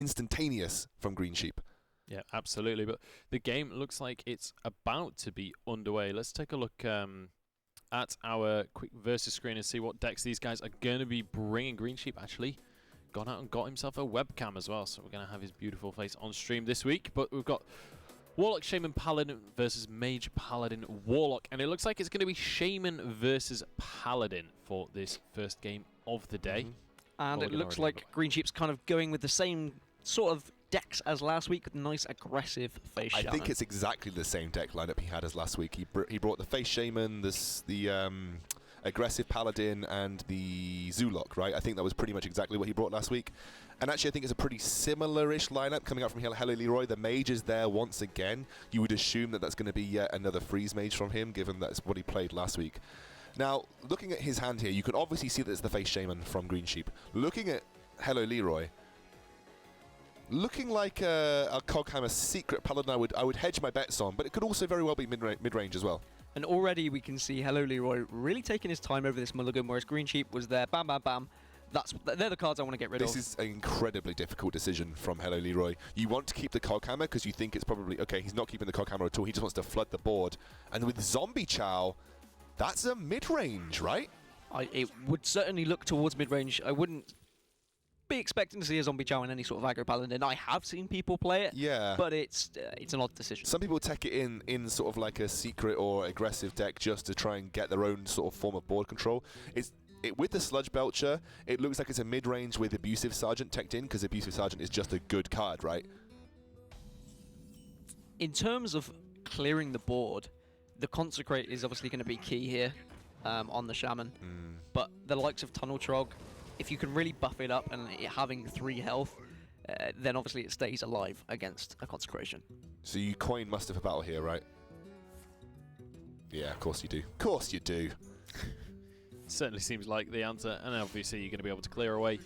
instantaneous from Greensheep. Yeah, absolutely. But the game looks like it's about to be underway. Let's take a look at our quick versus screen and see what decks these guys are going to be bringing. Greensheep actually gone out and got himself a webcam as well, so we're going to have his beautiful face on stream this week. But we've got Warlock, Shaman, Paladin versus Mage, Paladin, Warlock. And it looks like it's going to be Shaman versus Paladin for this first game of the day. And it looks like Greensheep's kind of going with the same sort of decks as last week, with nice aggressive face Shaman. I think it's exactly the same deck lineup he had as last week. He brought the face Shaman, the aggressive Paladin, and the Zoolock, right? I think that was pretty much exactly what he brought last week. And actually, I think it's a pretty similar-ish lineup coming out from HelloLeeroy. The Mage is there once again. You would assume that that's going to be yet another Freeze Mage from him, given that's what he played last week. Now, looking at his hand here, you can obviously see that it's the face Shaman from Greensheep. Looking at HelloLeeroy, looking like a Coghammer secret Paladin I would hedge my bets on, but it could also very well be mid-range as well. And already we can see HelloLeeroy really taking his time over this mulligan, whereas Greensheep was there, bam, bam, bam. They're the cards I want to get rid of. This is an incredibly difficult decision from HelloLeeroy. You want to keep the Coghammer because you think it's probably, okay, he's not keeping the Coghammer at all, he just wants to flood the board. And with Zombie Chow, that's a mid-range, right? It would certainly look towards mid-range. I wouldn't be expecting to see a Zombie Chow in any sort of aggro Paladin. I have seen people play it, yeah, but it's an odd decision. Some people take it in sort of like a secret or aggressive deck just to try and get their own sort of form of board control. With the Sludge Belcher, it looks like it's a mid-range with Abusive Sergeant teched in, because Abusive Sergeant is just a good card, right? In terms of clearing the board, the Consecrate is obviously going to be key here on the Shaman, but the likes of Tunnel Trog, if you can really buff it up and it having 3 health, then obviously it stays alive against a Consecration. So you coin Muster for battle here, right? Yeah, of course you do. Of course you do. Certainly seems like the answer, and obviously you're going to be able to clear away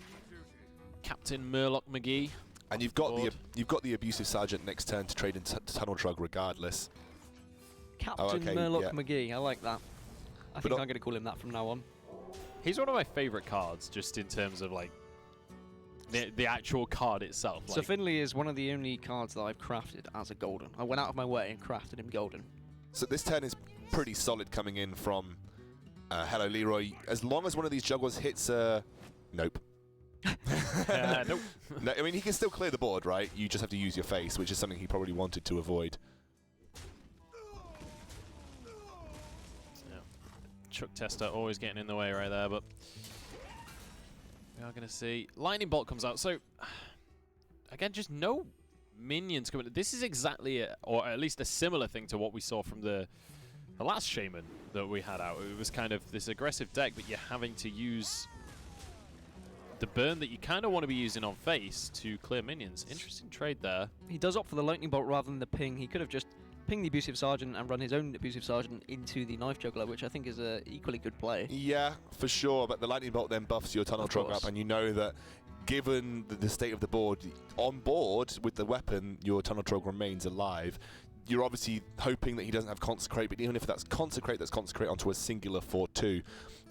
Captain Murloc McGee. And you've got the Abusive Sergeant next turn to trade into Tunnel Trog regardless. Captain Murloc McGee, I like that. I think I'm going to call him that from now on. He's one of my favourite cards, just in terms of like the actual card itself. So Finley is one of the only cards that I've crafted as a golden. I went out of my way and crafted him golden. So this turn is pretty solid coming in from HelloLeeroy. As long as one of these jugglers hits nope. Nope. No, I mean, he can still clear the board, right? You just have to use your face, which is something he probably wanted to avoid. Chuck Tester always getting in the way right there, but we are going to see Lightning Bolt comes out. So again, just no minions coming. This is exactly or at least a similar thing to what we saw from the last Shaman that we had out. It was kind of this aggressive deck, but you're having to use the burn that you kind of want to be using on face to clear minions. Interesting trade there. He does opt for the Lightning Bolt rather than the ping. He could have just ping the Abusive Sergeant and run his own Abusive Sergeant into the Knife Juggler, which I think is a equally good play. Yeah, for sure, but the Lightning Bolt then buffs your Tunnel Trog up, and you know that given the state of the board, on board with the weapon, your Tunnel Trog remains alive. You're obviously hoping that he doesn't have Consecrate, but even if that's Consecrate onto a singular 4-2.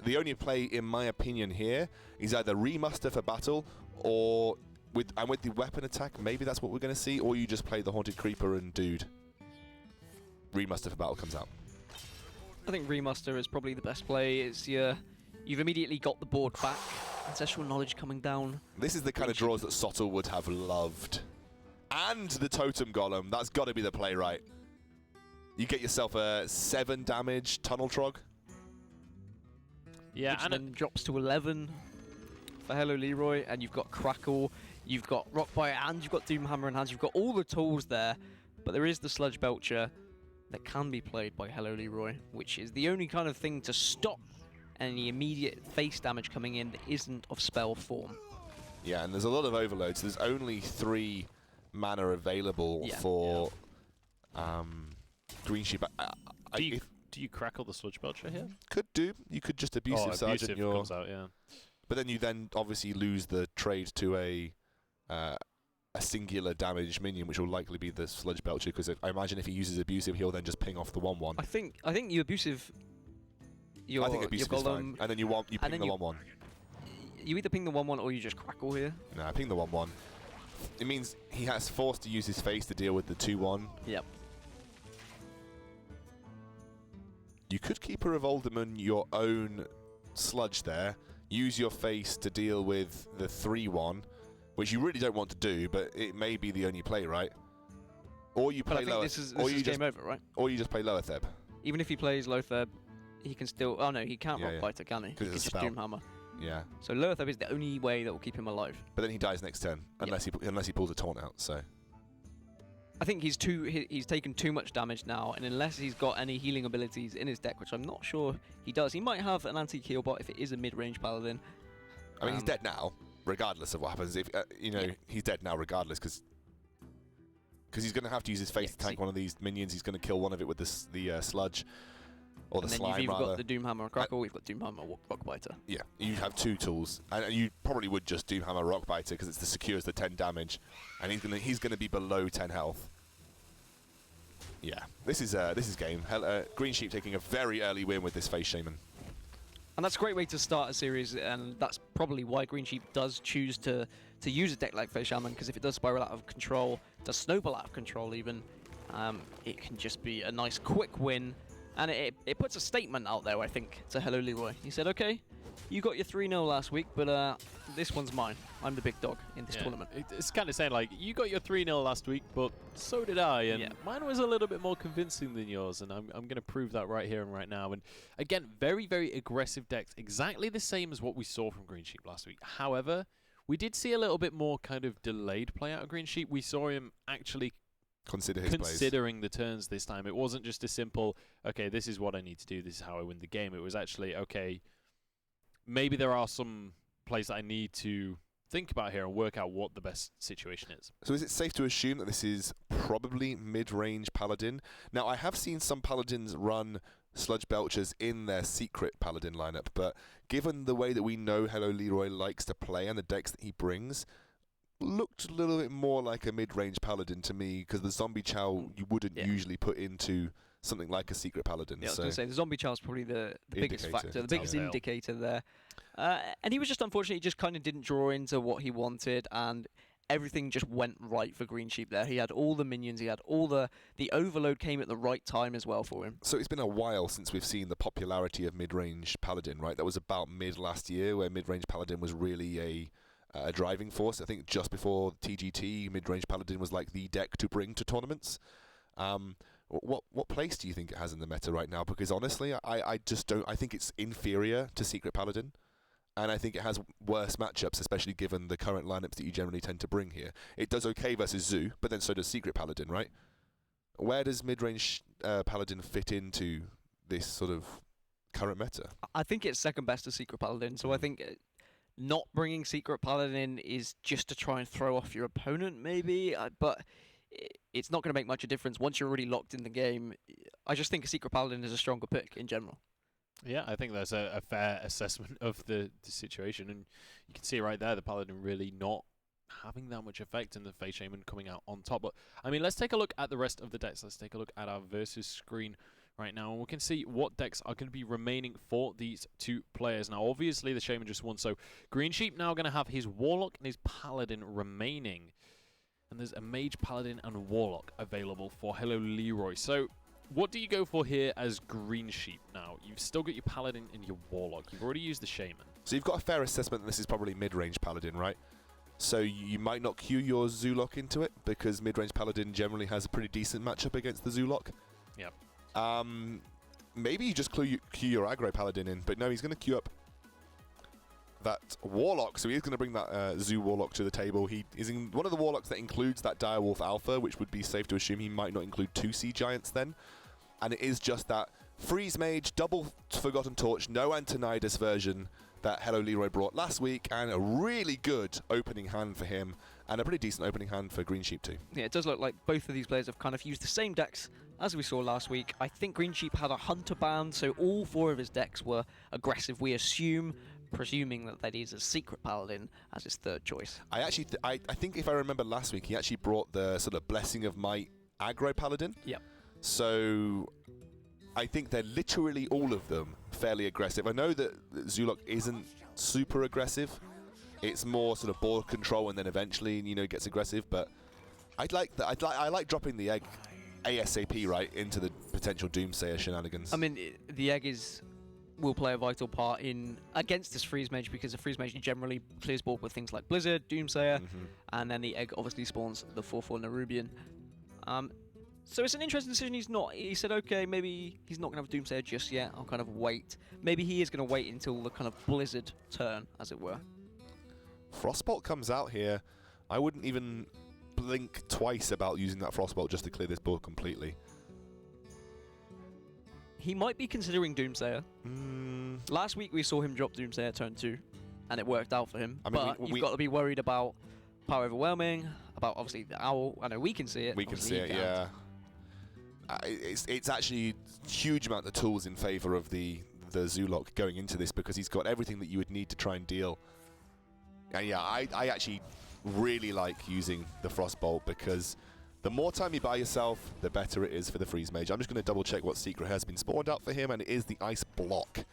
The only play, in my opinion, here is either Remuster for battle, or with the weapon attack, maybe that's what we're going to see, or you just play the Haunted Creeper and Dude. Remuster for battle comes out. I think Remuster is probably the best play. It's you've immediately got the board back. Ancestral Knowledge coming down. This is the kind of draws that Sottle would have loved. And the Totem Golem. That's got to be the play, right? You get yourself a 7 damage Tunnel Trog. Yeah, and then drops to 11 for HelloLeeroy, and you've got Crackle, you've got Rockbite, and you've got Doomhammer in hands. You've got all the tools there, but there is the Sludge Belcher that can be played by HelloLeeroy, which is the only kind of thing to stop any immediate face damage coming in that isn't of spell form. Yeah, and there's a lot of overloads. There's only 3 mana available for Greensheep. Do you crackle the Sludge Belcher here? Could do. You could just Abusive Sergeant your... comes out, yeah. But then you obviously lose the trade to a singular damage minion, which will likely be the Sludge Belcher, because I imagine if he uses Abusive, he'll then just ping off the 1-1. I think you Abusive... I think Abusive is fine. And then you ping the 1-1. You either ping the 1-1 or you just Crackle here. No, ping the 1-1. it means he has forced to use his face to deal with the 2-1. Yep. You could keep a Revolderman your own sludge there. Use your face to deal with the 3-1, which you really don't want to do, but it may be the only play, right? Or you But play I think lower. this is just, game over, right? Or you just play lower Theb. Even if he plays Lotheb, he can still... Oh, no, he can't Yeah, Rock yeah. Biter, can he? He 'Cause can it's a just spell. Doomhammer. Yeah. So Lotheb is the only way that will keep him alive. But then he dies next turn, unless he pulls a taunt out. So I think he's taken too much damage now, and unless he's got any healing abilities in his deck, which I'm not sure he does, he might have an anti-heal bot if it is a mid-range paladin. I mean, he's dead now, regardless of what happens. If he's dead now, regardless, because he's going to have to use his face to tank one of these minions. He's going to kill one of it with the sludge or the And then slime. you've either rather. got the Doomhammer Crackle, we've got Doomhammer Rockbiter. Yeah, you have 2 tools, and you probably would just Doomhammer Rockbiter because it's the secures the 10 damage, and he's gonna be below 10 health. Yeah, this is game. Greensheep taking a very early win with this Face Shaman. And that's a great way to start a series, and that's probably why Greensheep does choose to use a deck like Face Shaman, because if it does spiral out of control, does snowball out of control even, it can just be a nice quick win. And it puts a statement out there, I think, to HelloLeeroy. He said, okay, you got your 3-0 last week, but this one's mine. I'm the big dog in this tournament. It's kind of saying, like, you got your 3-0 last week, but so did I. And mine was a little bit more convincing than yours, and I'm going to prove that right here and right now. And again, very, very aggressive decks. Exactly the same as what we saw from Greensheep last week. However, we did see a little bit more kind of delayed play out of Greensheep. We saw him actually considering the turns this time. It wasn't just a simple, okay, this is what I need to do, this is how I win the game. It was actually, okay, maybe there are some plays that I need to think about here and work out what the best situation is. So is it safe to assume that this is probably mid-range Paladin? Now, I have seen some Paladins run Sludge Belchers in their secret Paladin lineup, but given the way that we know HelloLeeroy likes to play and the decks that he brings, looked a little bit more like a mid-range Paladin to me, because the Zombie Chow you wouldn't usually put into something like a secret Paladin. Yeah, I was going to say, the Zombie Chow's probably the biggest factor, the biggest indicator there. And he was just, unfortunately, just kind of didn't draw into what he wanted, and everything just went right for Greensheep there. He had all the minions, he had all the overload came at the right time as well for him. So it's been a while since we've seen the popularity of mid-range Paladin, right? That was about mid last year, where mid-range Paladin was really a driving force. I think just before TGT, mid-range Paladin was like the deck to bring to tournaments. What place do you think it has in the meta right now? Because honestly, I just don't. I think it's inferior to Secret Paladin, and I think it has worse matchups, especially given the current lineups that you generally tend to bring here. It does okay versus Zoo, but then so does Secret Paladin, right? Where does mid-range Paladin fit into this sort of current meta? I think it's second best to Secret Paladin, so I think not bringing Secret Paladin is just to try and throw off your opponent, maybe, but it's not going to make much of a difference once you're already locked in the game. I just think a Secret Paladin is a stronger pick in general. Yeah, I think that's a fair assessment of the situation, and you can see right there the Paladin really not having that much effect and the Face Shaman coming out on top. But I mean, let's take a look at the rest of the decks. Let's take a look at our versus screen right now, and we can see what decks are going to be remaining for these two players. Now, obviously, the Shaman just won, so Greensheep now going to have his Warlock and his Paladin remaining. And there's a Mage, Paladin, and Warlock available for HelloLeeroy. So, what do you go for here as Greensheep now? You've still got your Paladin and your Warlock. You've already used the Shaman. So you've got a fair assessment that this is probably mid-range Paladin, right? So you might not queue your Zoolock into it, because mid-range Paladin generally has a pretty decent matchup against the Zoolock. Yep. Maybe you just queue your aggro Paladin in, but no, he's going to queue up that Warlock, so he is going to bring that Zoo Warlock to the table. He is in one of the Warlocks that includes that Direwolf Alpha, which would be safe to assume he might not include 2 Sea Giants then. And it is just that Freeze Mage, double Forgotten Torch, no Antonidas version that HelloLeeroy brought last week, and a really good opening hand for him, and a pretty decent opening hand for Greensheep too. Yeah, it does look like both of these players have kind of used the same decks as we saw last week. I think Greensheep had a Hunter band, so all 4 of his decks were aggressive, we assume, presuming that is a Secret Paladin as his third choice. I actually, I think if I remember last week, he actually brought the sort of Blessing of Might aggro Paladin. Yep. So I think they're literally all of them fairly aggressive. I know that Zoolock isn't super aggressive, It's more sort of board control, and then eventually, you know, gets aggressive. But I like dropping the egg ASAP right into the potential Doomsayer shenanigans. I mean, the egg will play a vital part in against this freeze mage, because the freeze mage generally clears board with things like Blizzard, Doomsayer, and then the egg obviously spawns the 4/4 Nerubian. So it's an interesting decision. He said, okay, maybe he's not going to have Doomsayer just yet. I'll kind of wait. Maybe he is going to wait until the kind of Blizzard turn, as it were. Frostbolt comes out here. I wouldn't even blink twice about using that Frostbolt just to clear this board completely. He might be considering Doomsayer. Last week we saw him drop Doomsayer turn 2, and it worked out for him. I mean, but you've got to be worried about power overwhelming, about obviously the owl. I know we can see it. We can see it, yeah. It's actually a huge amount of tools in favor of the Zoolock going into this, because he's got everything that you would need to try and deal. And yeah, I actually really like using the Frostbolt, because the more time you buy yourself, the better it is for the Freeze Mage. I'm just going to double check what secret has been spawned out for him, and it is the Ice Block.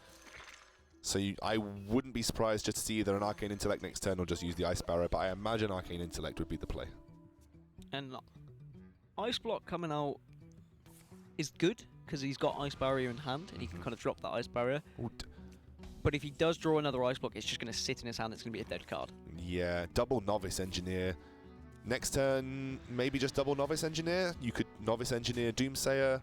So I wouldn't be surprised just to see either an Arcane Intellect next turn or just use the Ice Barrier, but I imagine Arcane Intellect would be the play. And Ice Block coming out is good, because he's got Ice Barrier in hand, and he can kind of drop that Ice Barrier. But if he does draw another Ice Block, it's just going to sit in his hand. It's going to be a dead card. Yeah, double Novice Engineer. Next turn, maybe just double Novice Engineer. You could Novice Engineer Doomsayer.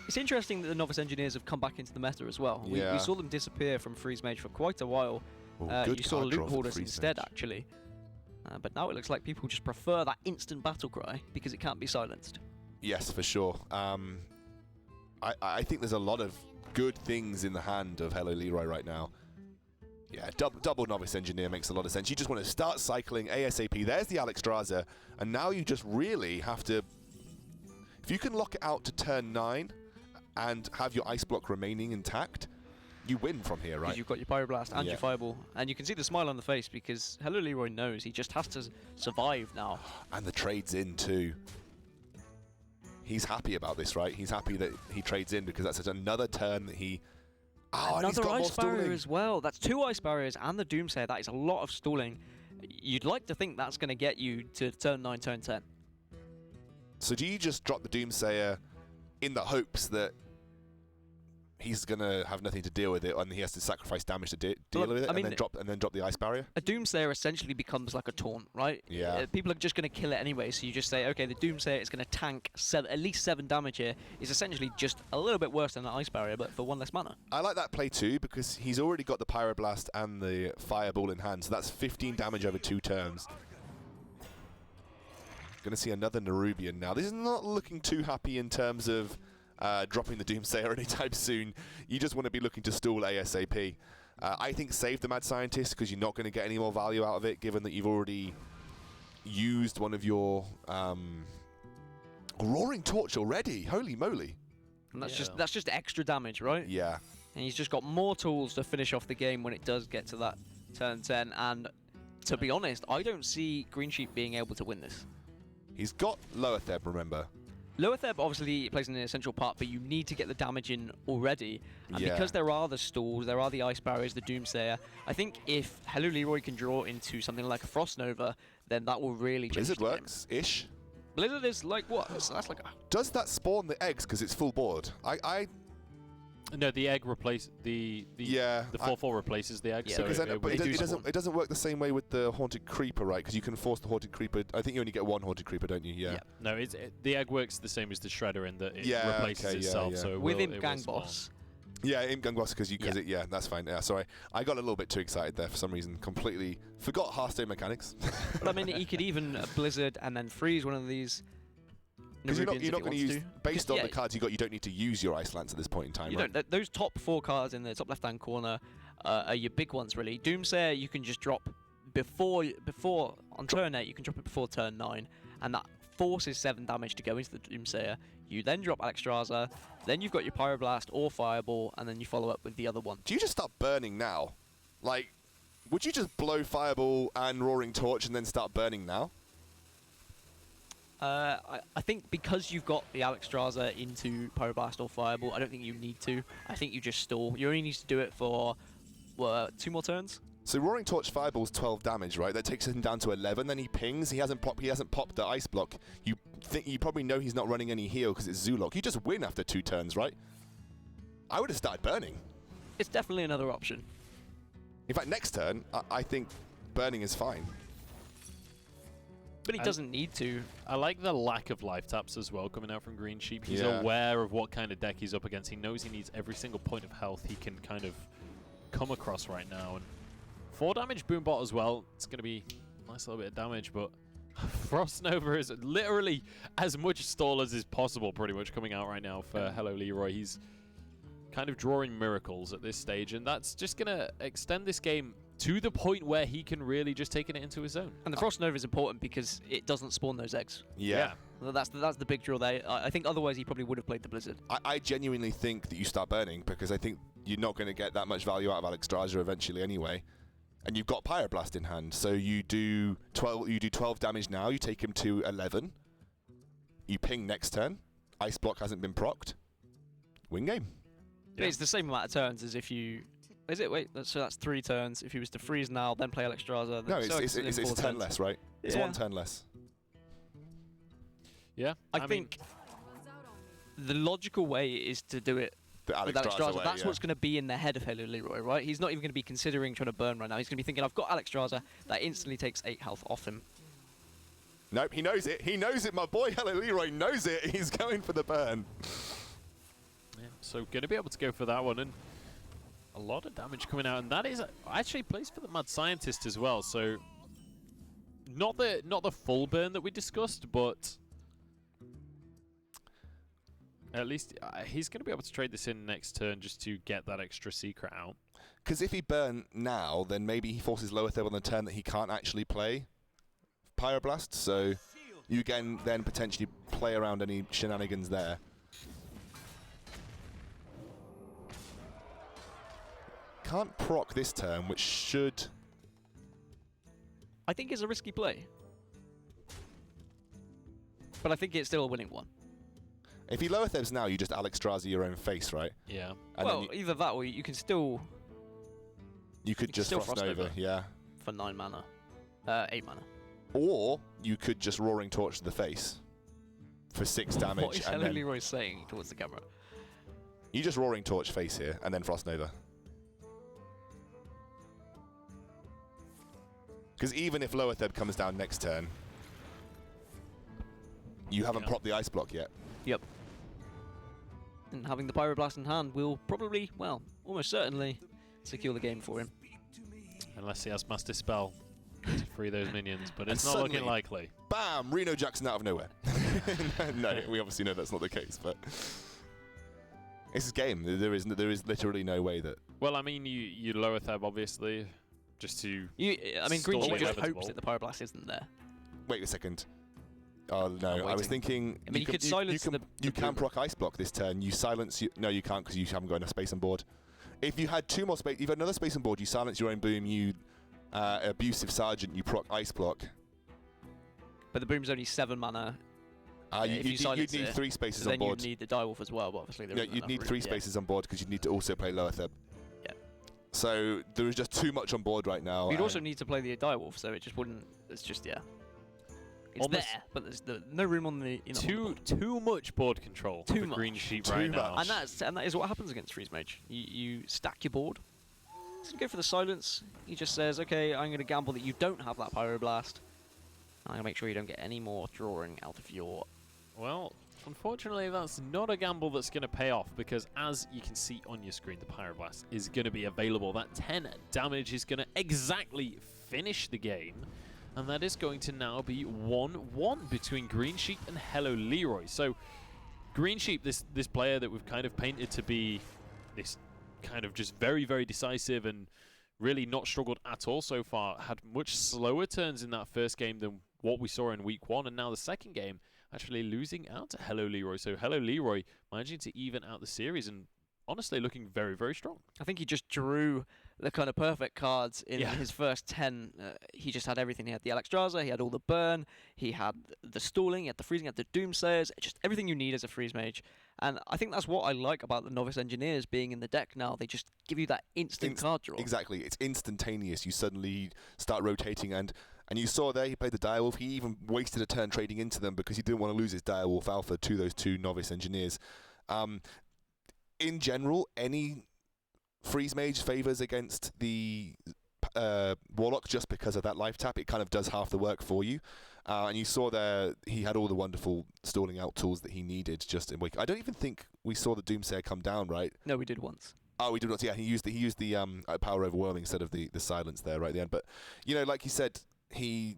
It's interesting that the Novice Engineers have come back into the meta as well. We saw them disappear from Freeze Mage for quite a while. You saw Loot Hoarders instead, actually. But now it looks like people just prefer that instant battle cry because it can't be silenced. Yes, for sure. I think there's a lot of good things in the hand of HelloLeeroy right now. Yeah, double Novice Engineer makes a lot of sense. You just want to start cycling ASAP. There's the Alexstrasza, and now you just really have to... If you can lock it out to turn 9 and have your Ice Block remaining intact, you win from here, right? Because you've got your Pyroblast and your Fireball. And you can see the smile on the face because HelloLeeroy knows he just has to survive now. And the trade's in too. He's happy about this, right? He's happy that he trades in because that's another turn that he... Oh, another Ice Barrier as well. That's 2 Ice Barriers and the Doomsayer. That is a lot of stalling. You'd like to think that's going to get you to turn 9, turn 10. So do you just drop the Doomsayer in the hopes that he's going to have nothing to deal with it and he has to sacrifice damage to deal with it, and then drop the Ice Barrier? A Doomsayer essentially becomes like a taunt, right? Yeah. People are just going to kill it anyway, so you just say, okay, the Doomsayer is going to tank at least 7 damage here. It's essentially just a little bit worse than the Ice Barrier, but for 1 less mana. I like that play too, because he's already got the Pyroblast and the Fireball in hand, so that's 15 damage over 2 turns. Going to see another Nerubian now. This is not looking too happy in terms of dropping the Doomsayer anytime soon. You just want to be looking to stall ASAP. I think save the Mad Scientist because you're not going to get any more value out of it, given that you've already used one of your Roaring Torch already. Holy moly! And that's just extra damage, right? Yeah. And he's just got more tools to finish off the game when it does get to that turn 10. And to be honest, I don't see Greensheep being able to win this. He's got Lower Theb, remember. Lower Theb obviously plays an essential part, but you need to get the damage in already. And because there are the stalls, there are the Ice Barriers, the Doomsayer, I think if HelloLeeroy can draw into something like a Frost Nova, then that will really change Blizzard works-ish. Blizzard is like what? So that's like a... Does that spawn the eggs because it's full board? No, the egg replaces the 4/4 replaces the egg. Yeah, so it doesn't work the same way with the Haunted Creeper, right? Because you can force the Haunted Creeper. I think you only get 1 Haunted Creeper, don't you? Yeah. No, the egg works the same as the Shredder in that it replaces itself. So with Imp Gang Boss. Yeah, Imp Gang Boss because that's fine. Yeah, sorry, I got a little bit too excited there for some reason. Completely forgot Hearthstone mechanics. But I mean, he could even Blizzard and then freeze one of these. Because you're not going to use, based on the cards you got, you don't need to use your Ice Lance at this point in time, right? Those top 4 cards in the top left-hand corner are your big ones, really. Doomsayer, you can just drop before on turn 8, you can drop it before turn 9, and that forces 7 damage to go into the Doomsayer. You then drop Alexstrasza, then you've got your Pyroblast or Fireball, and then you follow up with the other one. Do you just start burning now? Like, would you just blow Fireball and Roaring Torch and then start burning now? I think because you've got the Alexstrasza into Pyroblast or Fireball, I don't think you need to. I think you just stall. You only need to do it for 2 more turns. So Roaring Torch Fireball's 12 damage, right? That takes him down to 11. Then he pings. He hasn't popped the ice block. You probably know he's not running any heal because it's Zoolock. You just win after 2 turns, right? I would have started burning. It's definitely another option. In fact, next turn, I think burning is fine. But he doesn't need to. I like the lack of life taps as well coming out from Greensheep. He's aware of what kind of deck he's up against. He knows he needs every single point of health he can kind of come across right now. And 4 damage Boombot as well. It's going to be a nice little bit of damage, but Frost Nova is literally as much stall as is possible pretty much coming out right now for HelloLeeroy. He's kind of drawing miracles at this stage, and that's just going to extend this game to the point where he can really just take it into his own. And the Frost Nova is important because it doesn't spawn those eggs. Yeah. That's the big draw there. I think otherwise he probably would have played the Blizzard. I genuinely think that you start burning because I think you're not going to get that much value out of Alexstrasza eventually anyway. And you've got Pyroblast in hand, so you do 12 damage now, you take him to 11. You ping next turn. Ice block hasn't been procced. Win game. Yeah. It's the same amount of turns as if you... Is it? Wait, so that's 3 turns. If he was to freeze now, then play Alexstrasza... No, it's a turn less, right? It's 1 turn less. Yeah. I think the logical way is to do it with Alexstrasza. That's what's going to be in the head of HelloLeeroy, right? He's not even going to be considering trying to burn right now. He's going to be thinking, I've got Alexstrasza. That instantly takes 8 health off him. Nope, he knows it. He knows it. My boy HelloLeeroy knows it. He's going for the burn. Yeah, so going to be able to go for that one. And a lot of damage coming out. And that is actually placed for the Mad Scientist as well. So not the full burn that we discussed, but... At least he's going to be able to trade this in next turn just to get that extra secret out. Because if he burn now, then maybe he forces Lower Third on the turn that he can't actually play Pyroblast. So you can then potentially play around any shenanigans there. Can't proc this turn, which should... I think it's a risky play. But I think it's still a winning one. If he Lower Thebs now, you just Alexstrasza your own face, right? Yeah. And well, either that or you can still... You could just Frost Nova, yeah. For 9 mana. 8 mana. Or you could just Roaring Torch to the face for 6 damage. What is HelloLeeroy saying towards the camera? You just Roaring Torch face here and then Frost Nova. Because even if Lower Theb comes down next turn, you haven't propped the ice block yet. Yep. And having the Pyroblast in hand will probably, well, almost certainly secure the game for him. Unless he has Master Spell to free those minions, but it's not looking likely. Bam! Reno Jackson out of nowhere. No, we obviously know that's not the case, but it's his game. There is literally no way that... Well, I mean, you Lower Theb, obviously, just to... I mean, Greensheep just hopes that the Pyroblast isn't there. Wait a second. Oh no, I was thinking. I mean, you could silence you can proc Ice Block this turn. You silence. No, you can't because you haven't got enough space on board. If you had 2 more space, if you had another space on board, you silence your own boom. You Abusive Sergeant. You proc Ice Block. But the boom's only 7 mana. You'd need 3 spaces on board. Then you'd need the Direwolf as well, but obviously there isn't you'd need 3 spaces on board because you'd need to also play Lower Theb. Yeah. So there is just too much on board right now. You'd also need to play the Direwolf, so it just wouldn't. It's just It's there, but there's no room on the... Too much board control for Greensheep right now. And that is what happens against Freeze Mage. You stack your board. So go for the silence. He just says, okay, I'm going to gamble that you don't have that Pyroblast. I'm going to make sure you don't get any more drawing out of your... Well, unfortunately, that's not a gamble that's going to pay off, because as you can see on your screen, the Pyroblast is going to be available. That 10 damage is going to exactly finish the game. And that is going to now be 1-1 between Greensheep and HelloLeeroy. So Greensheep, this player that we've kind of painted to be this kind of just very, very decisive and really not struggled at all so far, had much slower turns in that first game than what we saw in week 1. And now the second game, actually losing out to HelloLeeroy. So HelloLeeroy managing to even out the series and honestly looking very, very strong. I think he just drew the kind of perfect cards in his first 10. He just had everything. He had the Alexstrasza, he had all the burn, he had the stalling, he had the freezing, he had the Doomsayers, just everything you need as a freeze mage. And I think that's what I like about the Novice Engineers being in the deck now. They just give you that instant card draw. Exactly. It's instantaneous. You suddenly start rotating, and you saw there he played the Direwolf. He even wasted a turn trading into them because he didn't want to lose his Direwolf Alpha to those 2 Novice Engineers. In general, any freeze mage favors against the Warlock just because of that life tap. It kind of does half the work for you. And you saw there he had all the wonderful stalling out tools that he needed just in wake. I don't even think we saw the Doomsayer come down, right? No, we did once. Oh, we did not. Yeah, he used the power overwhelming instead of the silence there right at the end. But like you said, he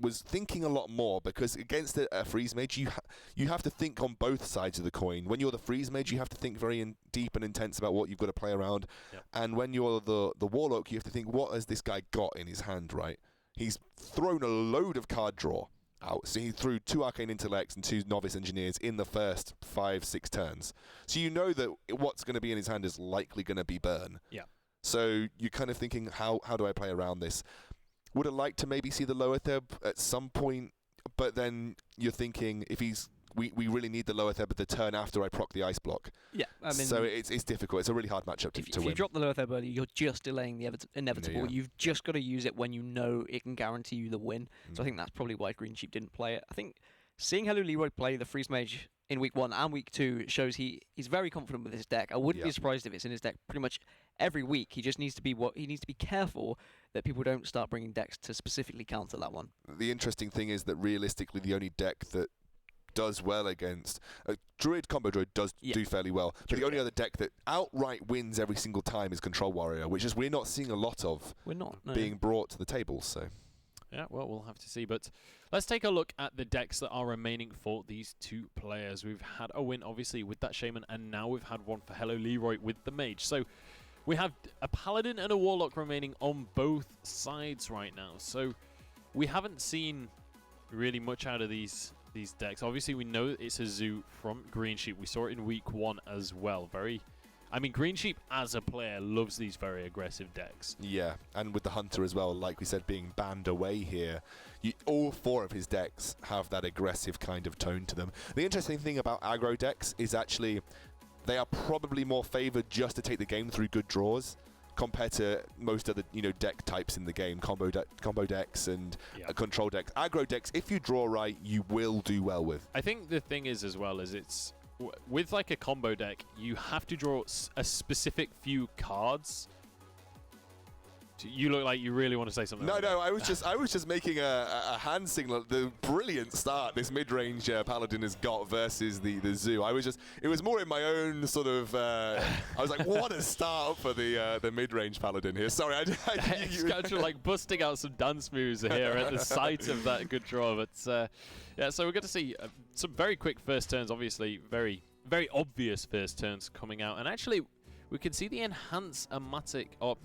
was thinking a lot more because against a freeze mage, you have to think on both sides of the coin. When you're the freeze mage, you have to think very deep and intense about what you've got to play around. Yep. And when you're the warlock, you have to think, what has this guy got in his hand, right? He's thrown a load of card draw out. So he threw 2 Arcane Intellects and 2 Novice Engineers in the first 5-6 turns. So you know that what's going to be in his hand is likely going to be burn. Yeah. So you're kind of thinking, how do I play around this? Would have liked to maybe see the lower Theb at some point, but then you're thinking if we really need the lower Theb at the turn after I proc the ice block. Yeah, I mean, so it's difficult. It's a really hard matchup to if win. you drop the lower Theb early, you're just delaying the inevitable. Yeah. You've just got to use it when you know it can guarantee you the win. So I think that's probably why Greensheep didn't play it. I think seeing HelloLeeroy play the freeze mage in week 1 and week 2 shows he's very confident with his deck. I wouldn't be surprised if it's in his deck pretty much every week. He just needs to be careful that people don't start bringing decks to specifically counter that one. The interesting thing is that realistically, the only deck that does well against Druid, Combo Druid does do fairly well, but the only other deck that outright wins every single time is Control Warrior, which is we're not seeing a lot of. We're not being brought to the table. So. Yeah, well, we'll have to see. But let's take a look at the decks that are remaining for these 2 players. We've had a win, obviously, with that Shaman, and now we've had one for HelloLeeroy with the Mage. So we have a Paladin and a Warlock remaining on both sides right now. So we haven't seen really much out of these decks. Obviously, we know it's a Zoo from Greensheep. We saw it in week 1 as well. Greensheep as a player loves these very aggressive decks. Yeah, and with the Hunter as well, like we said, being banned away here, all 4 of his decks have that aggressive kind of tone to them. The interesting thing about aggro decks is actually they are probably more favored just to take the game through good draws compared to most other deck types in the game, combo decks and control decks. Aggro decks, if you draw right, you will do well with. I think the thing is as well is it's with like a combo deck, you have to draw a specific few cards. You look like you really want to say something. No, I was just making a hand signal. The brilliant start this mid-range Paladin has got versus the Zoo. It was more in my own sort of. I was like, what a start for the mid-range Paladin here. Sorry, it's kind of like busting out some dance moves here at the sight of that good draw. But yeah, so we're going to see some very quick first turns. Obviously, very very obvious first turns coming out, and actually, we can see the Enhance-O-Matic or.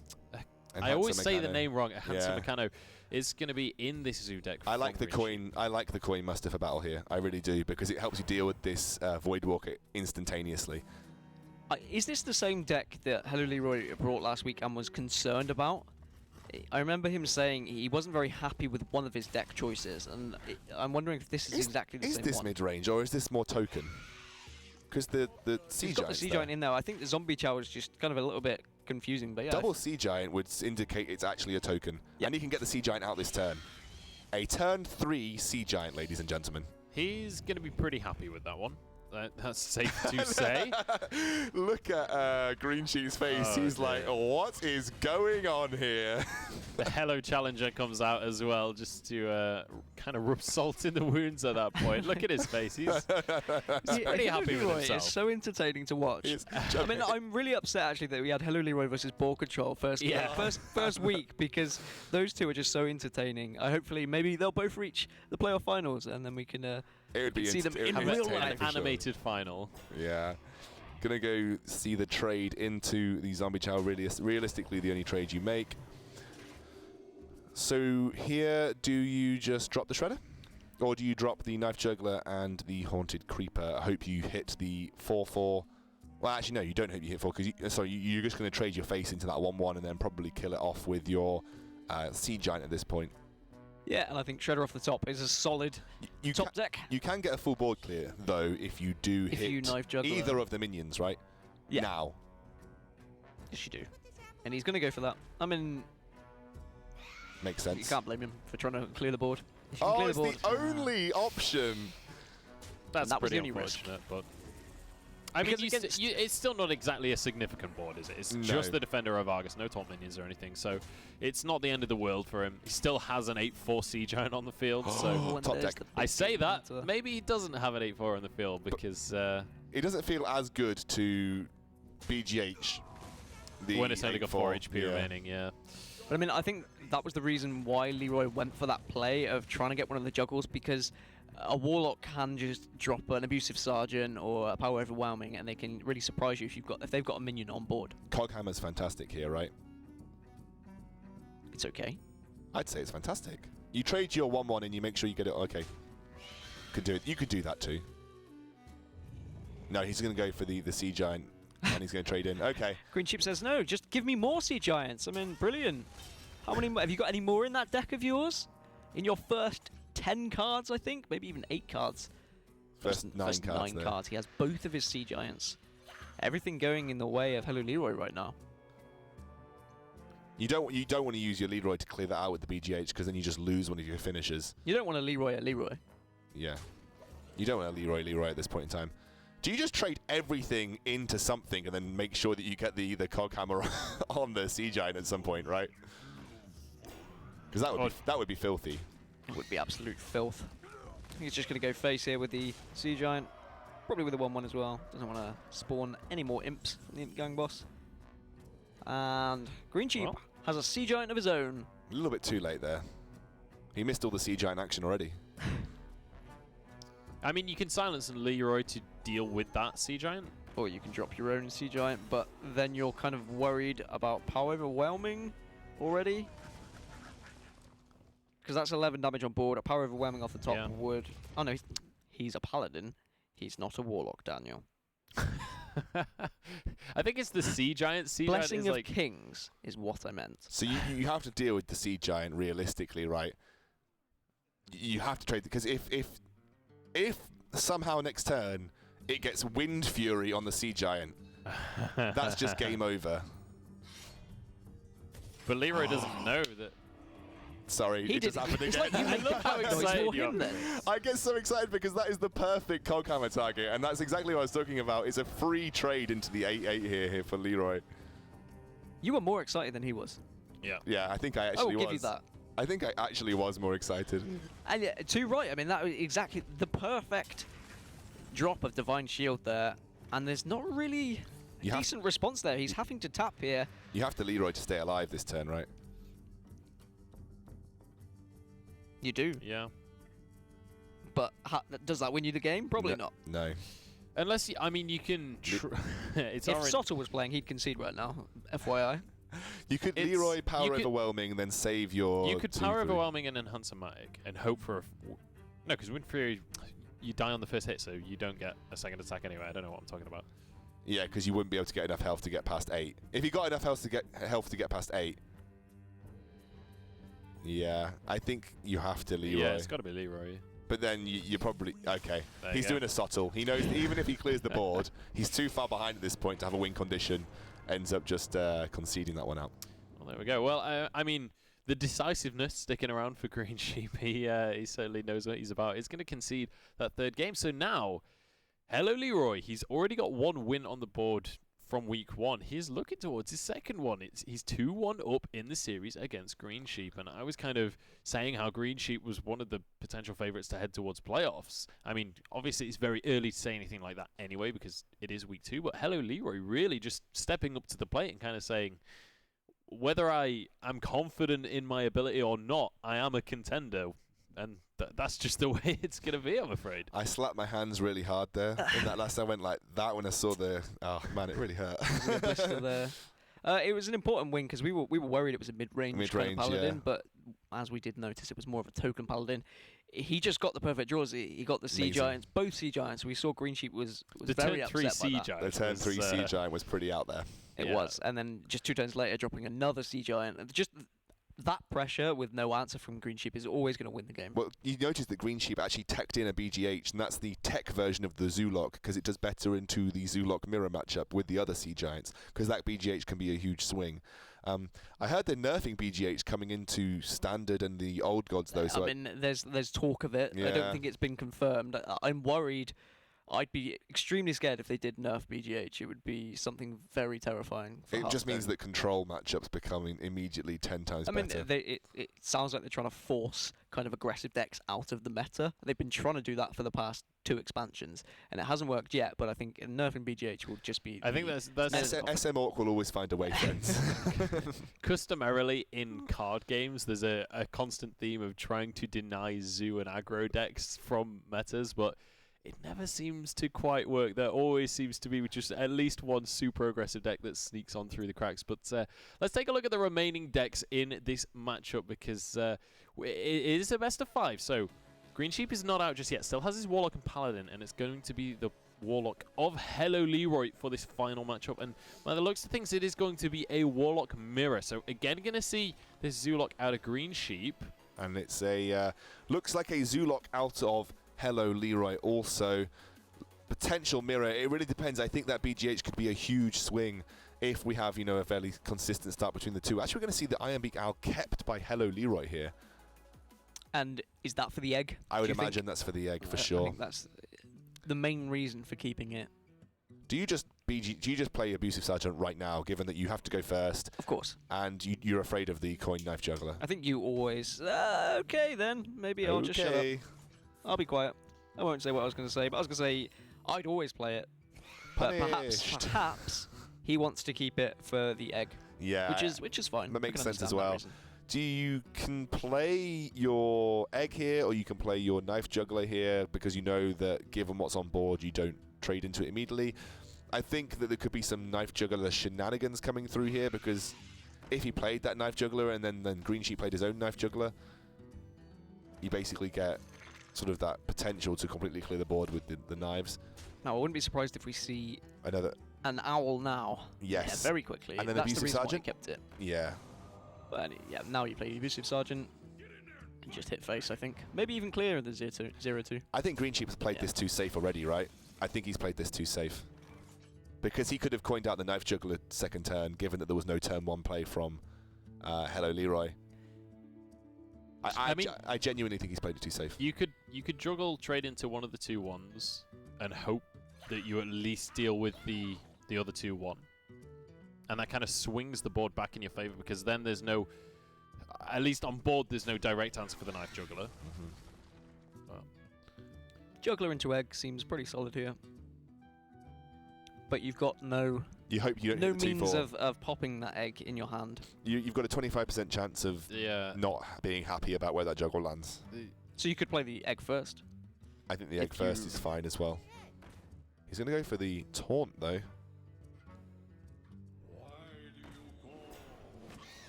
I always say the name wrong. Enhance-O-Meccano is going to be in this Zoo deck. I like the coin muster for battle here. I really do, because it helps you deal with this Voidwalker instantaneously. Is this the same deck that HelloLeeroy brought last week and was concerned about? I remember him saying he wasn't very happy with one of his deck choices, and I'm wondering if this is exactly the same one. Is this mid-range, or is this more token? Because the Sea Giant. Got the Sea Giant in there. I think the Zombie Chow is just kind of a little bit confusing, but yeah. Double Sea Giant would indicate it's actually a token. Yep. And you can get the Sea Giant out this turn. A turn 3 Sea Giant, ladies and gentlemen. He's going to be pretty happy with that one. That's safe to say. Look at Greensheep's face. He's like, what is going on here? The Hello Challenger comes out as well, just to kind of rub salt in the wounds at that point. Look at his face. He's pretty happy with himself. It's so entertaining to watch. I mean, I'm really upset actually that we had HelloLeeroy versus Ball Control first week, because those 2 are just so entertaining. Hopefully, maybe they'll both reach the playoff finals, and then we can. It would be see them in real life. An animated final. Yeah. Gonna go see the trade into the Zombie Chow. Realistically, the only trade you make. So here, do you just drop the Shredder? Or do you drop the Knife Juggler and the Haunted Creeper? I hope you hit the 4/4 Well, actually, no, you don't hope you hit 4 because you're just going to trade your face into that 1-1 and then probably kill it off with your Sea Giant at this point. Yeah, and I think Shredder off the top is a solid top deck. You can get a full board clear, though, if you do hit you knife juggler. either of the minions, right? Yeah. Now. Yes, you do. And he's going to go for that. I mean, Makes sense. you can't blame him for trying to clear the board. If you can Oh, clear it's the board, the only option. That's that was pretty the only risk. unfortunate, but I mean, Because it's still not exactly a significant board, is it? It's just the Defender of Argus, no top minions or anything, so it's not the end of the world for him. He still has an 8/4 Sea Giant on the field, so when top there's deck. the I big say that, counter. maybe he doesn't have an 8/4 on the field because It doesn't feel as good to BGH. when it's only got 4 HP yeah. remaining, yeah. But I mean, I think that was the reason why Leroy went for that play of trying to get one of the juggles, because a Warlock can just drop an Abusive Sergeant or a Power Overwhelming, and they can really surprise you if they've got a minion on board. Coghammer's fantastic here, right? It's okay. I'd say it's fantastic. You trade your 1/1 and you make sure you get it. Okay. Could do it. You could do that too. No, he's going to go for the Sea Giant, and he's going to trade in. Okay. Greensheep says, no, just give me more Sea Giants. I mean, brilliant. How many? Have you got any more in that deck of yours? In your first 10 cards, I think? Maybe even 8 cards. First 9 cards. 9 cards. He has both of his Sea Giants. Everything going in the way of HelloLeeroy right now. You don't want to use your Leroy to clear that out with the BGH, because then you just lose one of your finishers. You don't want a Leroy at Leroy. Yeah. You don't want a Leroy at this point in time. Do you just trade everything into something and then make sure that you get the Coghammer on the Sea Giant at some point, right? Because that would be filthy. It would be absolute filth. I think he's just going to go face here with the Sea Giant. Probably with a 1/1 as well. Doesn't want to spawn any more imps from the Imp Gang boss. And Greensheep has a Sea Giant of his own. A little bit too late there. He missed all the Sea Giant action already. I mean, you can silence Leroy to deal with that Sea Giant. Or you can drop your own Sea Giant, but then you're kind of worried about Power Overwhelming already. Because that's 11 damage on board. A Power Overwhelming off the top would... Oh no, he's a Paladin. He's not a Warlock, Daniel. I think it's the Sea Giant. Blessing of Kings is what I meant. So you have to deal with the Sea Giant realistically, right? You have to trade, because if somehow next turn it gets Wind Fury on the Sea Giant, that's just game over. But Leroy doesn't know that. Sorry, it just happened again. I love how excited you are. I get so excited because that is the perfect Coghammer target, and that's exactly what I was talking about. It's a free trade into the 8/8 here for Leroy. You were more excited than he was. Yeah. Yeah, I think I actually was. I will give you that. I think I actually was more excited. And yeah, too right. I mean, that was exactly the perfect drop of Divine Shield there, and there's not really a decent response there. He's having to tap here. You have to Leroy to stay alive this turn, right? You do. Yeah. But does that win you the game? Probably not. No. Unless, I mean, you can... If Sotter was playing, he'd concede right now, FYI. You could Leroy Power Overwhelming and then save your... You could Power Overwhelming and enhance a Matic and hope for a... No, because Wind Fury, you die on the first hit, so you don't get a second attack anyway. I don't know what I'm talking about. Yeah, because you wouldn't be able to get enough health to get past 8. If you got enough health to get past 8... Yeah, I think you have to Leroy. Yeah, it's got to be Leroy. But then you probably... Okay, There he's doing a subtle. He knows that even if he clears the board, he's too far behind at this point to have a win condition. Ends up just conceding that one out. Well, there we go. Well, I mean, the decisiveness sticking around for Greensheep, he certainly knows what he's about. He's going to concede that third game. So now, HelloLeeroy, he's already got 1 win on the board from week 1. He's looking towards his second one. He's 2-1 up in the series against Greensheep, and I was kind of saying how Greensheep was one of the potential favourites to head towards playoffs. I mean, obviously it's very early to say anything like that anyway because it is week 2, but HelloLeeroy really just stepping up to the plate and kind of saying, whether I am confident in my ability or not, I am a contender. And that's just the way it's going to be, I'm afraid. I slapped my hands really hard there. In that last, I went like that when I saw the... Oh, man, it really hurt. The blister there. It was an important win because we were worried it was a mid-range kind of Paladin, but as we did notice, it was more of a token Paladin. he just got the perfect draws. He got the Sea Amazing. Giants, both Sea Giants. We saw Greensheep was The very turn 3 upset by Sea that. Giant. The turn was, 3 Sea Giant was pretty out there. It Yeah. was, and then just 2 turns later, dropping another Sea Giant. And just that pressure with no answer from Greensheep is always going to win the game. Well, you notice that Greensheep actually teched in a BGH, and that's the tech version of the Zoolock, because it does better into the Zoolock mirror matchup with the other Sea Giants, because that BGH can be a huge swing. I heard they're nerfing BGH coming into Standard and the Old Gods, though. So I mean, there's talk of it. I Yeah. don't think it's been confirmed. I'm worried. I'd be extremely scared if they did nerf BGH. It would be something very terrifying. For it just means Hearthstone. that control matchups becoming immediately 10 times I mean, better. it sounds like they're trying to force kind of aggressive decks out of the meta. They've been trying to do that for the past 2 expansions, and it hasn't worked yet. But I think nerfing BGH will just be. I think that's SM Orc will always find a way, friends. customarily in card games. There's a constant theme of trying to deny zoo and aggro decks from metas, but it never seems to quite work. There always seems to be just at least one super aggressive deck that sneaks on through the cracks. But let's take a look at the remaining decks in this matchup, because it is a best of 5. So Greensheep is not out just yet. Still has his Warlock and Paladin, and it's going to be the Warlock of HelloLeeroy for this final matchup. And by the looks of things, it is going to be a Warlock mirror. So again, going to see this Zoolock out of Greensheep. And it's a looks like a Zoolock out of HelloLeeroy also. Potential mirror, it really depends. I think that BGH could be a huge swing if we have, a fairly consistent start between the two. Actually, we're going to see the Ironbeak Owl kept by HelloLeeroy here. And is that for the egg? I would do you think? imagine that's for the egg, for I sure. think that's the main reason for keeping it. Do you just play Abusive Sergeant right now, given that you have to go first, Of course. and you're afraid of the coin knife juggler? I think you always. Okay, then maybe I'll just shut up. I'll be quiet. I won't say what I was going to say, but I was going to say I'd always play it. But Punished. perhaps he wants to keep it for the egg, Yeah, which is fine. that I makes can sense as understand that well. reason. You can play your egg here, or you can play your knife juggler here, because you know that given what's on board, you don't trade into it immediately. I think that there could be some knife juggler shenanigans coming through here, because if he played that knife juggler and then Greensheep played his own knife juggler, you basically get sort of that potential to completely clear the board with the knives. Now, I wouldn't be surprised if we see Another, an owl now. yes. Yeah, very quickly. And then That's the Abusive reason why he Sergeant? kept it. Yeah. But yeah, now you play the Abusive Sergeant and just hit face, I think. Maybe even clear the 0-2. I think Greensheep's played Yeah. this too safe already, right? I think he's played this too safe. Because he could have coined out the knife juggler second turn, given that there was no turn 1 play from HelloLeeroy. I genuinely think he's played it too safe. You could juggle trade into one of the 2-1s and hope that you at least deal with the other 2-1. And that kind of swings the board back in your favor, because then there's no, at least on board, there's no direct answer for the knife juggler. Juggler into egg seems pretty solid here. But you've got no You hope you don't no hit the means T4. of popping that egg in your hand. You've got a 25% chance of Yeah. not being happy about where that juggle lands. So you could play the egg first. I think the egg If first you- is fine as well. He's going to go for the taunt, though.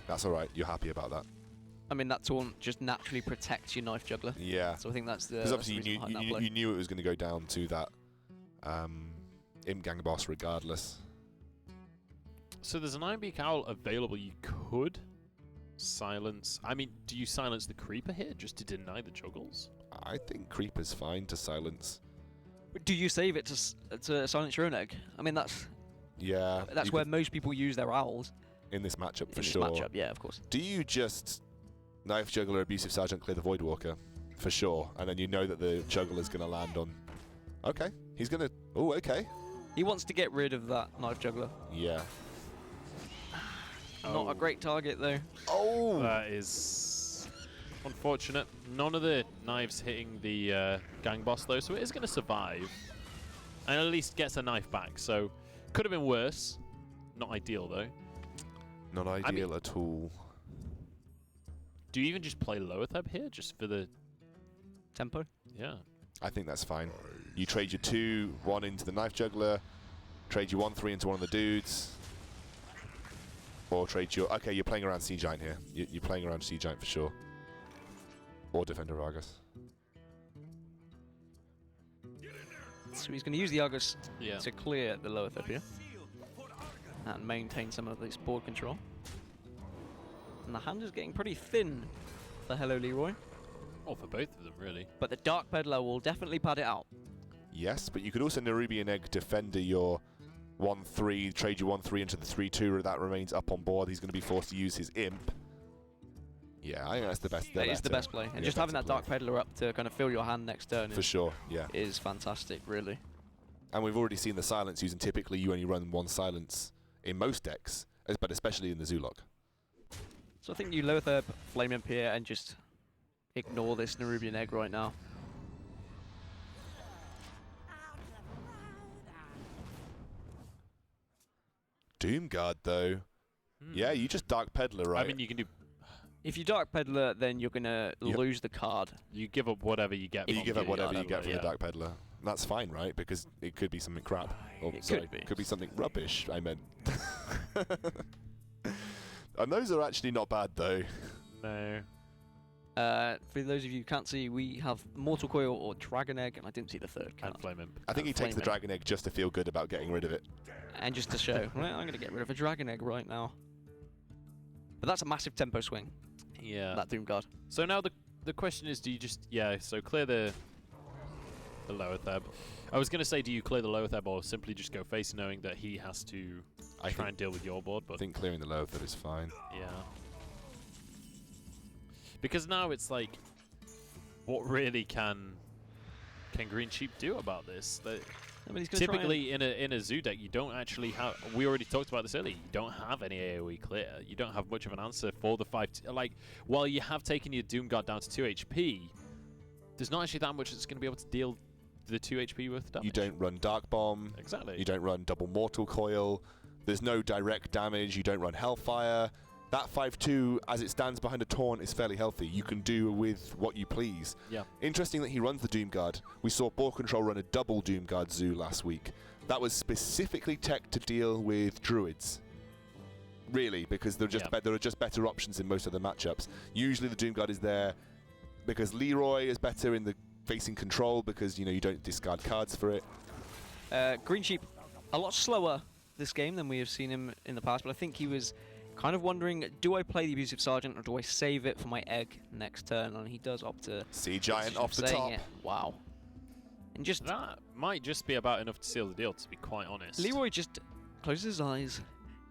That's all right. You're happy about that. I mean, that taunt just naturally protects your knife juggler. Yeah. So I think that's the. Because that's the obviously reason behind that play. you knew it was going to go down to that Imp Gang boss regardless. So there's an Ironbeak Owl available. You could silence. I mean, do you silence the Creeper here just to deny the juggles? I think Creeper's fine to silence. Do you save it to silence your own egg? I mean, that's Yeah. you where could- most people use their owls in this matchup for in this sure. matchup. Yeah, of course. Do you just knife juggler Abusive Sergeant clear the Voidwalker? For sure. And then you know that the juggler's going to land on. Okay. He's going to. Oh, okay. He wants to get rid of that knife juggler. Yeah. Not a great target though. Oh! That is unfortunate. None of the knives hitting the gang boss though, so it is going to survive. And at least gets a knife back, so could have been worse. Not ideal though. Not ideal at all. Do you even just play lower tab here, just for the... Tempo. Yeah. I think that's fine. You trade your 2-1 into the knife juggler, trade your 1-3 into one of the dudes, or trade your... Okay, you're playing around Sea Giant here. You're playing around Sea Giant for sure. Or Defender Vargas. So he's going to use the Argus Yeah. to clear the lower third here and maintain some of this board control. And the hand is getting pretty thin for HelloLeeroy, Oh, for both of them, really. but the Dark Peddler will definitely pad it out. Yes, but you could also Nerubian Egg Defender your 1-3, trade your 1-3 into the 3-2, that remains up on board. He's going to be forced to use his Imp. Yeah, I think that's the best. That is the best play. And Yeah, just having that better Dark Peddler up to kind of fill your hand next turn for sure, yeah. is fantastic, really. And we've already seen the silence using. Typically, you only run one silence in most decks, but especially in the Zoolock. So I think you lower third Flame Imp here and just ignore this Nerubian Egg right now. Doomguard, though. Yeah, you just Dark Peddler, right? I mean, you can do. If you Dark Peddler, then you're going to Yep. lose the card. You give up whatever you get. you from give up the whatever you Dark get from Peddler, the Dark Peddler. That's fine, right? Because it could be something crap. Oh, It sorry, could be. could be something rubbish, I meant. And those are actually not bad, though. No. For those of you who can't see, we have Mortal Coil or Dragon Egg, and I didn't see the third card. And Flame Imp. I think he takes the Flame Imp. Dragon Egg just to feel good about getting rid of it. And just to show, right, I'm going to get rid of a Dragon Egg right now. But that's a massive tempo swing, Yeah. that Doomguard. So now the question is, do you just so clear the lower theb? I was gonna say, do you clear the lower theb or simply just go face, knowing that he has to try and deal with your board? I But think clearing the lower third is fine. yeah, because now it's like, what really can Greensheep do about this? I mean, he's gonna try and- Typically, in a zoo deck, you don't actually have. We already talked about this earlier. You don't have any AOE clear. You don't have much of an answer for the 5. Like, while you have taken your Doomguard down to 2 HP, there's not actually that much that's going to be able to deal the 2 HP worth of damage. You don't run Dark Bomb. Exactly. You don't run Double Mortal Coil. There's no direct damage. You don't run Hellfire. That 5-2, as it stands behind a taunt, is fairly healthy. You can do with what you please. Yeah. Interesting that he runs the Doomguard. We saw Board Control run a double Doomguard Zoo last week. That was specifically tech to deal with Druids. Really, because there are just better options in most of the matchups. Usually the Doomguard is there because Leeroy is better in the facing control because you don't discard cards for it. Greensheep, a lot slower this game than we have seen him in the past, but I think he was kind of wondering, do I play the Abusive Sergeant or do I save it for my egg next turn? And he does opt to... Sea Giant off the saying top. it. Wow. And just... That might just be about enough to seal the deal, to be quite honest. Leeroy just closes his eyes,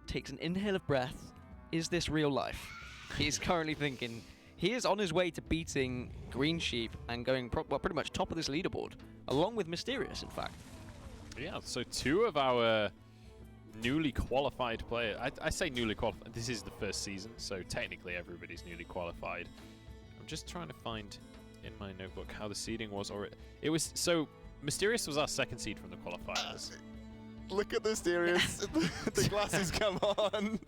takes an inhale of breath. Is this real life? He's currently thinking. He is on his way to beating Greensheep and going pretty much top of this leaderboard, along with Mysterious, in fact. Yeah, so 2 of our newly qualified players. I say newly qualified. This is the first season, so technically everybody's newly qualified. I'm just trying to find in my notebook how the seeding was. It was so Mysterious was our 2nd seed from the qualifiers. Look at the Mysterious. The glasses come on.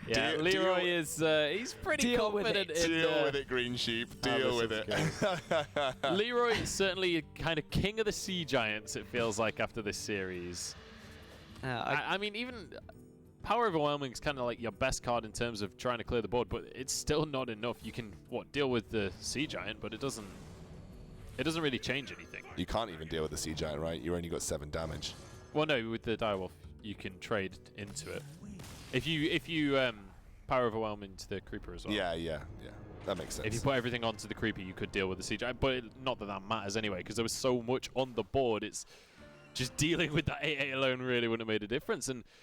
Yeah, Leeroy is he's pretty Deal with confident it. in Deal with it, Greensheep. Deal with it. Leeroy is certainly kind of king of the sea giants, it feels like, after this series. I mean, even Power Overwhelming is kind of like your best card in terms of trying to clear the board, but it's still not enough. You can deal with the sea giant, but it doesn't really change anything. You can't even deal with the Sea Giant, right? You only got 7 damage. Well, no, with the direwolf you can trade into it. If you Power Overwhelm into the creeper as well. Yeah. That makes sense. If you put everything onto the creeper, you could deal with the sea giant, but not that matters anyway, because there was so much on the board. It's just dealing with that 8/8 alone really wouldn't have made a difference. And